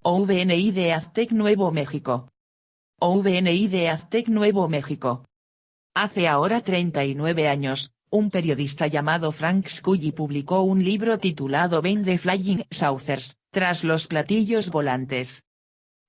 OVNI de Aztec Nuevo México. OVNI de Aztec Nuevo México. Hace ahora 39 años, un periodista llamado Frank Scully publicó un libro titulado Behind the Flying Saucers, tras los platillos volantes.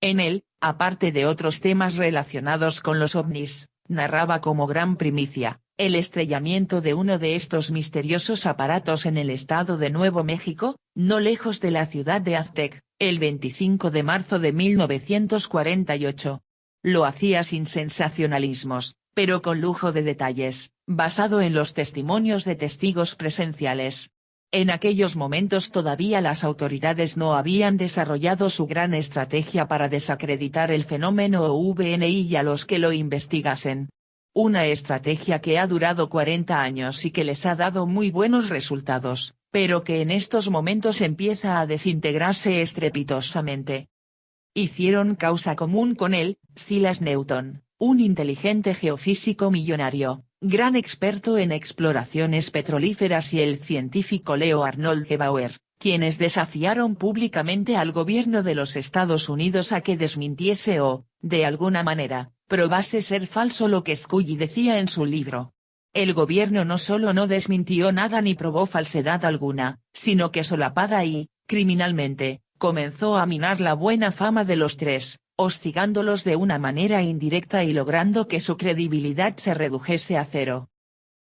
En él, aparte de otros temas relacionados con los ovnis, narraba como gran primicia, el estrellamiento de uno de estos misteriosos aparatos en el estado de Nuevo México, no lejos de la ciudad de Aztec, el 25 de marzo de 1948. Lo hacía sin sensacionalismos, pero con lujo de detalles, basado en los testimonios de testigos presenciales. En aquellos momentos todavía las autoridades no habían desarrollado su gran estrategia para desacreditar el fenómeno OVNI y a los que lo investigasen. Una estrategia que ha durado 40 años y que les ha dado muy buenos resultados, pero que en estos momentos empieza a desintegrarse estrepitosamente. Hicieron causa común con él, Silas Newton, un inteligente geofísico millonario, gran experto en exploraciones petrolíferas, y el científico Leo Arnold Gebauer, quienes desafiaron públicamente al gobierno de los Estados Unidos a que desmintiese o, de alguna manera, probase ser falso lo que Scully decía en su libro. El gobierno no solo no desmintió nada ni probó falsedad alguna, sino que solapada y, criminalmente, comenzó a minar la buena fama de los tres, hostigándolos de una manera indirecta y logrando que su credibilidad se redujese a cero.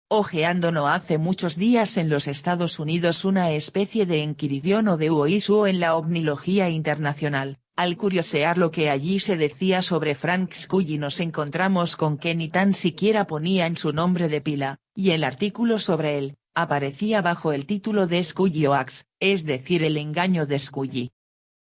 Ojeando no hace muchos días en los Estados Unidos una especie de Enquiridión o de Uoisu en la ovnilogía internacional, al curiosear lo que allí se decía sobre Frank Scully nos encontramos con que ni tan siquiera ponían su nombre de pila, y el artículo sobre él, aparecía bajo el título de Scully Hoax, es decir el engaño de Scully.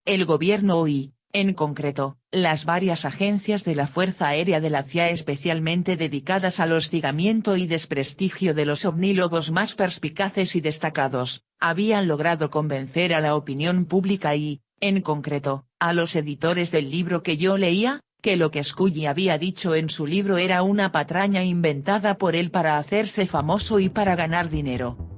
El gobierno y, en concreto, las varias agencias de la Fuerza Aérea de la CIA especialmente dedicadas al hostigamiento y desprestigio de los ovnílogos más perspicaces y destacados, habían logrado convencer a la opinión pública y, en concreto, a los editores del libro que yo leía, que lo que Scully había dicho en su libro era una patraña inventada por él para hacerse famoso y para ganar dinero.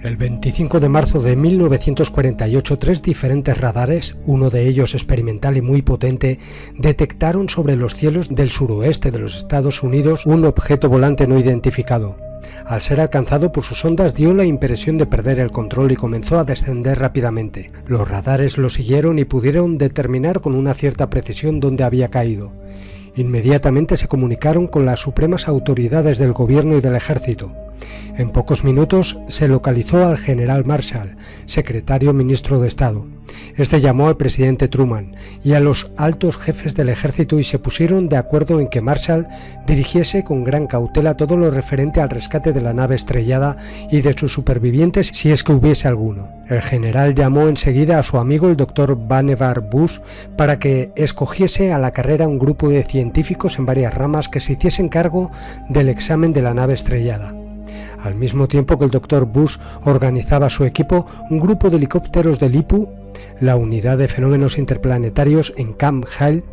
El 25 de marzo de 1948 tres diferentes radares, uno de ellos experimental y muy potente, detectaron sobre los cielos del suroeste de los Estados Unidos un objeto volante no identificado. Al ser alcanzado por sus ondas dio la impresión de perder el control y comenzó a descender rápidamente. Los radares lo siguieron y pudieron determinar con una cierta precisión dónde había caído. Inmediatamente se comunicaron con las supremas autoridades del gobierno y del ejército. En pocos minutos se localizó al general Marshall, secretario ministro de Estado. Este llamó al presidente Truman y a los altos jefes del ejército y se pusieron de acuerdo en que Marshall dirigiese con gran cautela todo lo referente al rescate de la nave estrellada y de sus supervivientes si es que hubiese alguno. El general llamó enseguida a su amigo el Dr. Vannevar Bush para que escogiese a la carrera un grupo de científicos en varias ramas que se hiciesen cargo del examen de la nave estrellada. Al mismo tiempo que el Dr. Bush organizaba a su equipo, un grupo de helicópteros del IPU, la Unidad de Fenómenos Interplanetarios en Camp Hale,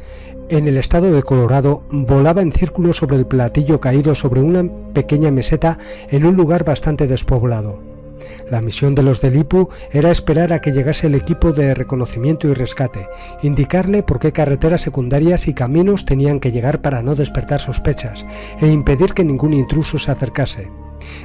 en el estado de Colorado, volaba en círculo sobre el platillo caído sobre una pequeña meseta en un lugar bastante despoblado. La misión de los del IPU era esperar a que llegase el equipo de reconocimiento y rescate, indicarle por qué carreteras secundarias y caminos tenían que llegar para no despertar sospechas, e impedir que ningún intruso se acercase.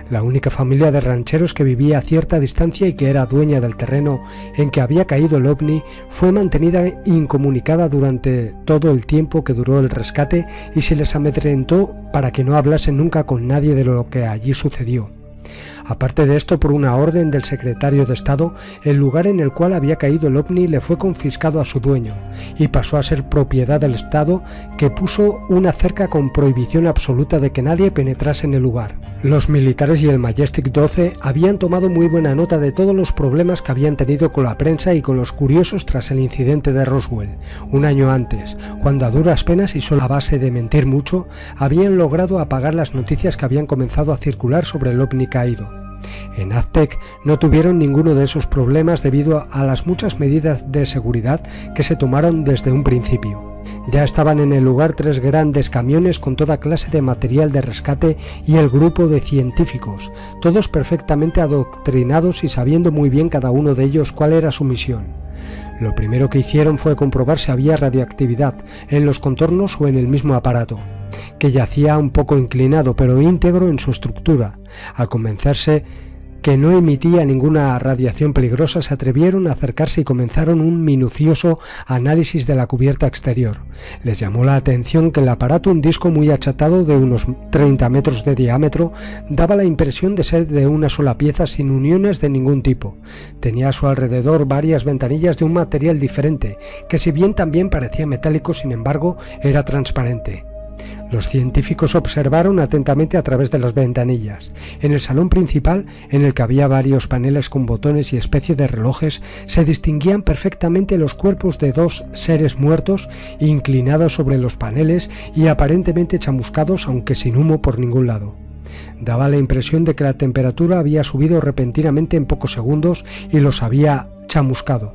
La única familia de rancheros que vivía a cierta distancia y que era dueña del terreno en que había caído el ovni fue mantenida incomunicada durante todo el tiempo que duró el rescate y se les amedrentó para que no hablasen nunca con nadie de lo que allí sucedió. Aparte de esto, por una orden del secretario de Estado, el lugar en el cual había caído el ovni le fue confiscado a su dueño y pasó a ser propiedad del Estado, que puso una cerca con prohibición absoluta de que nadie penetrase en el lugar. Los militares y el Majestic 12 habían tomado muy buena nota de todos los problemas que habían tenido con la prensa y con los curiosos tras el incidente de Roswell, un año antes, cuando a duras penas y solo a base de mentir mucho, habían logrado apagar las noticias que habían comenzado a circular sobre el ovni caído. En Aztec no tuvieron ninguno de esos problemas debido a las muchas medidas de seguridad que se tomaron desde un principio. Ya estaban en el lugar 3 grandes camiones con toda clase de material de rescate y el grupo de científicos, todos perfectamente adoctrinados y sabiendo muy bien cada uno de ellos cuál era su misión. Lo primero que hicieron fue comprobar si había radioactividad en los contornos o en el mismo aparato, que yacía un poco inclinado pero íntegro en su estructura. Al convencerse que no emitía ninguna radiación peligrosa, se atrevieron a acercarse y comenzaron un minucioso análisis de la cubierta exterior. Les llamó la atención que el aparato, un disco muy achatado de unos 30 metros de diámetro, daba la impresión de ser de una sola pieza sin uniones de ningún tipo. Tenía a su alrededor varias ventanillas de un material diferente, que si bien también parecía metálico, sin embargo, era transparente. Los científicos observaron atentamente a través de las ventanillas. En el salón principal, en el que había varios paneles con botones y especie de relojes, se distinguían perfectamente los cuerpos de 2 seres muertos inclinados sobre los paneles y aparentemente chamuscados, aunque sin humo por ningún lado. Daba la impresión de que la temperatura había subido repentinamente en pocos segundos y los había chamuscado.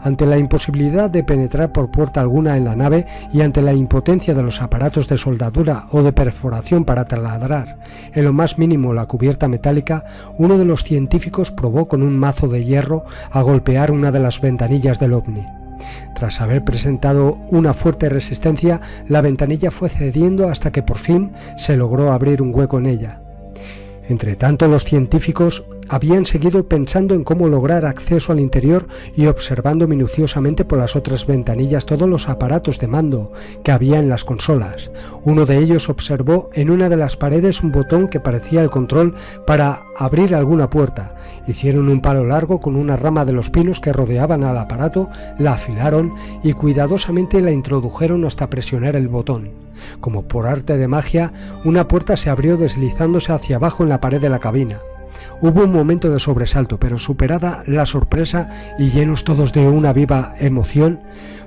Ante la imposibilidad de penetrar por puerta alguna en la nave y ante la impotencia de los aparatos de soldadura o de perforación para taladrar en lo más mínimo la cubierta metálica, uno de los científicos probó con un mazo de hierro a golpear una de las ventanillas del ovni. Tras haber presentado una fuerte resistencia, la ventanilla fue cediendo hasta que por fin se logró abrir un hueco en ella. Entretanto, los científicos habían seguido pensando en cómo lograr acceso al interior y observando minuciosamente por las otras ventanillas todos los aparatos de mando que había en las consolas. Uno de ellos observó en una de las paredes un botón que parecía el control para abrir alguna puerta. Hicieron un palo largo con una rama de los pinos que rodeaban al aparato, la afilaron y cuidadosamente la introdujeron hasta presionar el botón. Como por arte de magia, una puerta se abrió deslizándose hacia abajo en la pared de la cabina. Hubo un momento de sobresalto, pero superada la sorpresa y llenos todos de una viva emoción,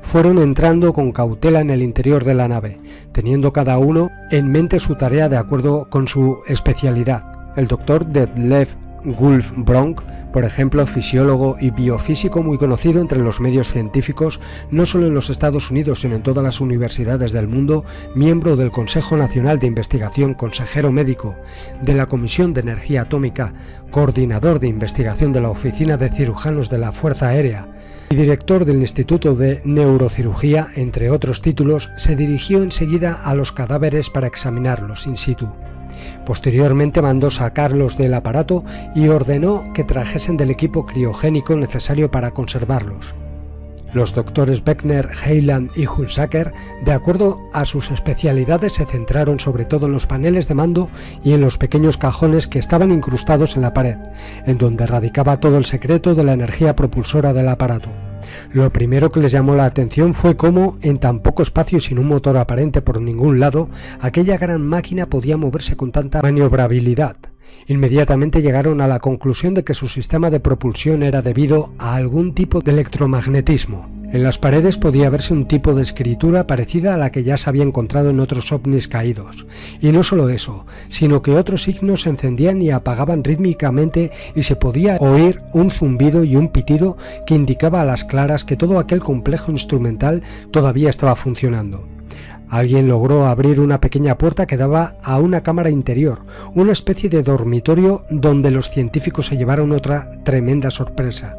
fueron entrando con cautela en el interior de la nave, teniendo cada uno en mente su tarea de acuerdo con su especialidad. El doctor Detlev Wolf-Bronk, por ejemplo, fisiólogo y biofísico muy conocido entre los medios científicos, no solo en los Estados Unidos sino en todas las universidades del mundo, miembro del Consejo Nacional de Investigación, consejero médico de la Comisión de Energía Atómica, coordinador de investigación de la Oficina de Cirujanos de la Fuerza Aérea y director del Instituto de Neurocirugía, entre otros títulos, se dirigió enseguida a los cadáveres para examinarlos in situ. Posteriormente mandó sacarlos del aparato y ordenó que trajesen del equipo criogénico necesario para conservarlos. Los doctores Beckner, Heiland y Hunsaker, de acuerdo a sus especialidades, se centraron sobre todo en los paneles de mando y en los pequeños cajones que estaban incrustados en la pared, en donde radicaba todo el secreto de la energía propulsora del aparato. Lo primero que les llamó la atención fue cómo, en tan poco espacio y sin un motor aparente por ningún lado, aquella gran máquina podía moverse con tanta maniobrabilidad. Inmediatamente llegaron a la conclusión de que su sistema de propulsión era debido a algún tipo de electromagnetismo. En las paredes podía verse un tipo de escritura parecida a la que ya se había encontrado en otros ovnis caídos. Y no solo eso, sino que otros signos se encendían y apagaban rítmicamente y se podía oír un zumbido y un pitido que indicaba a las claras que todo aquel complejo instrumental todavía estaba funcionando. Alguien logró abrir una pequeña puerta que daba a una cámara interior, una especie de dormitorio donde los científicos se llevaron otra tremenda sorpresa.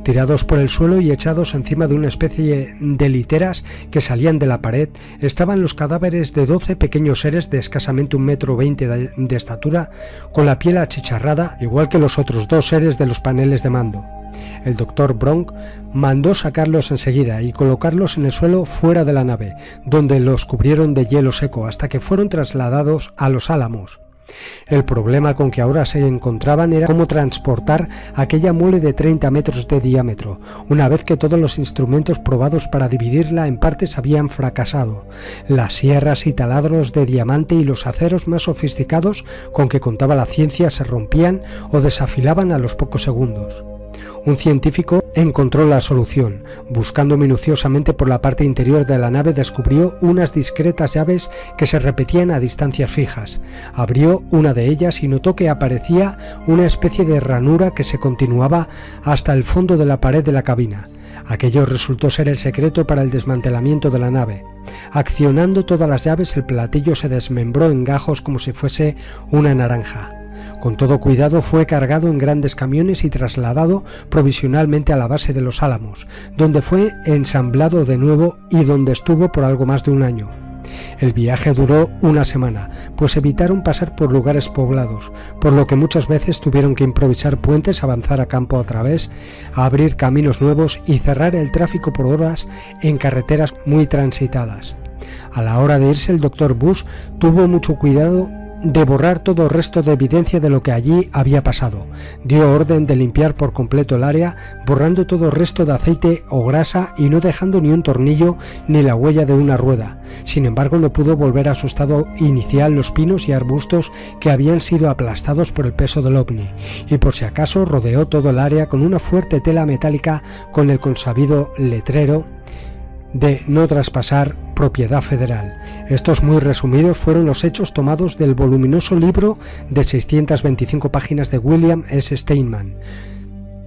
Tirados por el suelo y echados encima de una especie de literas que salían de la pared, estaban los cadáveres de 12 pequeños seres de escasamente 1,20 m de estatura, con la piel achicharrada, igual que los otros 2 seres de los paneles de mando. El doctor Bronk mandó sacarlos enseguida y colocarlos en el suelo fuera de la nave, donde los cubrieron de hielo seco hasta que fueron trasladados a Los Álamos. El problema con que ahora se encontraban era cómo transportar aquella mole de 30 metros de diámetro, una vez que todos los instrumentos probados para dividirla en partes habían fracasado. Las sierras y taladros de diamante y los aceros más sofisticados con que contaba la ciencia se rompían o desafilaban a los pocos segundos. Un científico encontró la solución. Buscando minuciosamente por la parte interior de la nave, descubrió unas discretas llaves que se repetían a distancias fijas. Abrió una de ellas y notó que aparecía una especie de ranura que se continuaba hasta el fondo de la pared de la cabina. Aquello resultó ser el secreto para el desmantelamiento de la nave. Accionando todas las llaves, el platillo se desmembró en gajos como si fuese una naranja. Con todo cuidado fue cargado en grandes camiones y trasladado provisionalmente a la base de Los Álamos, donde fue ensamblado de nuevo y donde estuvo por algo más de un año. El viaje duró una semana, pues evitaron pasar por lugares poblados, por lo que muchas veces tuvieron que improvisar puentes, avanzar a campo a través, abrir caminos nuevos y cerrar el tráfico por horas en carreteras muy transitadas. A la hora de irse, el Dr. Bush tuvo mucho cuidado de borrar todo resto de evidencia de lo que allí había pasado. Dio orden de limpiar por completo el área, borrando todo resto de aceite o grasa y no dejando ni un tornillo ni la huella de una rueda. Sin embargo, no pudo volver a su estado inicial los pinos y arbustos que habían sido aplastados por el peso del ovni, y por si acaso rodeó todo el área con una fuerte tela metálica con el consabido letrero de no traspasar propiedad federal. Estos muy resumidos fueron los hechos tomados del voluminoso libro de 625 páginas de William S. Steinman.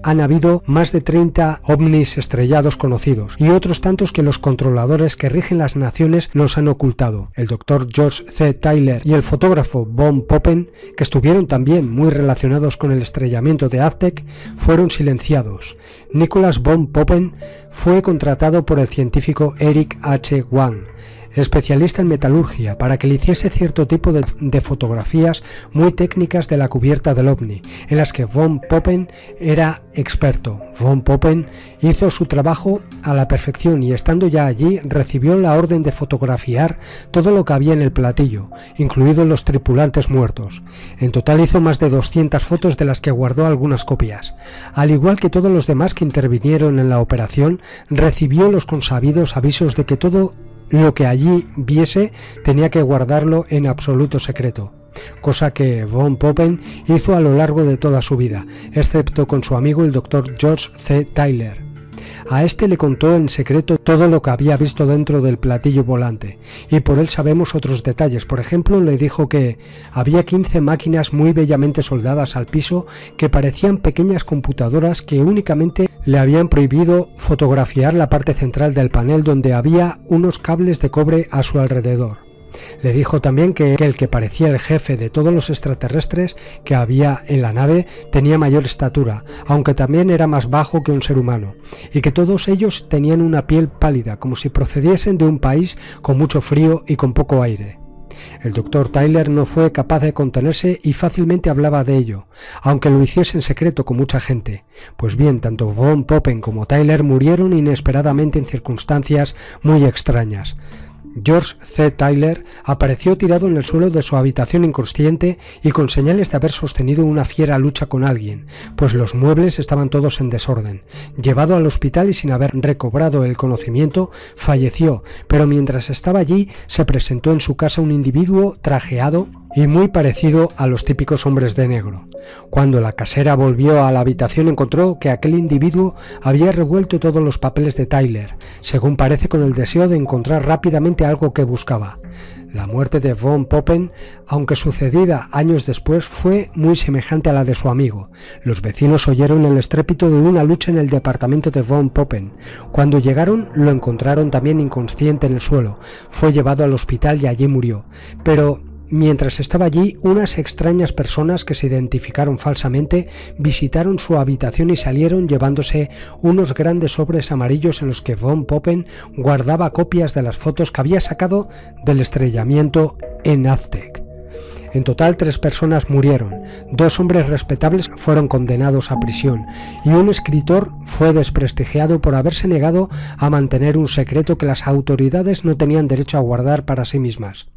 Han habido más de 30 ovnis estrellados conocidos y otros tantos que los controladores que rigen las naciones nos han ocultado. El Dr. George C. Tyler y el fotógrafo von Poppen, que estuvieron también muy relacionados con el estrellamiento de Aztec, fueron silenciados. Nicholas von Poppen fue contratado por el científico Eric H. Wang, especialista en metalurgia, para que le hiciese cierto tipo de fotografías muy técnicas de la cubierta del ovni, en las que von Poppen era experto. Von Poppen hizo su trabajo a la perfección y, estando ya allí, recibió la orden de fotografiar todo lo que había en el platillo, incluidos los tripulantes muertos. En total hizo más de 200 fotos, de las que guardó algunas copias. Al igual que todos los demás que intervinieron en la operación, recibió los consabidos avisos de que todo lo que allí viese tenía que guardarlo en absoluto secreto, cosa que von Poppen hizo a lo largo de toda su vida, excepto con su amigo el Dr. George C. Tyler. A este le contó en secreto todo lo que había visto dentro del platillo volante, y por él sabemos otros detalles. Por ejemplo, le dijo que había 15 máquinas muy bellamente soldadas al piso que parecían pequeñas computadoras que únicamente le habían prohibido fotografiar la parte central del panel, donde había unos cables de cobre a su alrededor. Le dijo también que el que parecía el jefe de todos los extraterrestres que había en la nave tenía mayor estatura, aunque también era más bajo que un ser humano, y que todos ellos tenían una piel pálida, como si procediesen de un país con mucho frío y con poco aire. El Dr. Tyler no fue capaz de contenerse y fácilmente hablaba de ello, aunque lo hiciese en secreto con mucha gente. Pues bien, tanto von Poppen como Tyler murieron inesperadamente en circunstancias muy extrañas. George C. Tyler apareció tirado en el suelo de su habitación inconsciente y con señales de haber sostenido una fiera lucha con alguien, pues los muebles estaban todos en desorden. Llevado al hospital y sin haber recobrado el conocimiento, falleció, pero mientras estaba allí se presentó en su casa un individuo trajeado y muy parecido a los típicos hombres de negro. Cuando la casera volvió a la habitación, encontró que aquel individuo había revuelto todos los papeles de Tyler, según parece con el deseo de encontrar rápidamente algo que buscaba. La muerte de von Poppen, aunque sucedida años después, fue muy semejante a la de su amigo. Los vecinos oyeron el estrépito de una lucha en el departamento de von Poppen. Cuando llegaron, lo encontraron también inconsciente en el suelo. Fue llevado al hospital y allí murió. Pero mientras estaba allí, unas extrañas personas que se identificaron falsamente visitaron su habitación y salieron llevándose unos grandes sobres amarillos en los que von Poppen guardaba copias de las fotos que había sacado del estrellamiento en Aztec. En total, 3 personas murieron, 2 hombres respetables fueron condenados a prisión y un escritor fue desprestigiado por haberse negado a mantener un secreto que las autoridades no tenían derecho a guardar para sí mismas.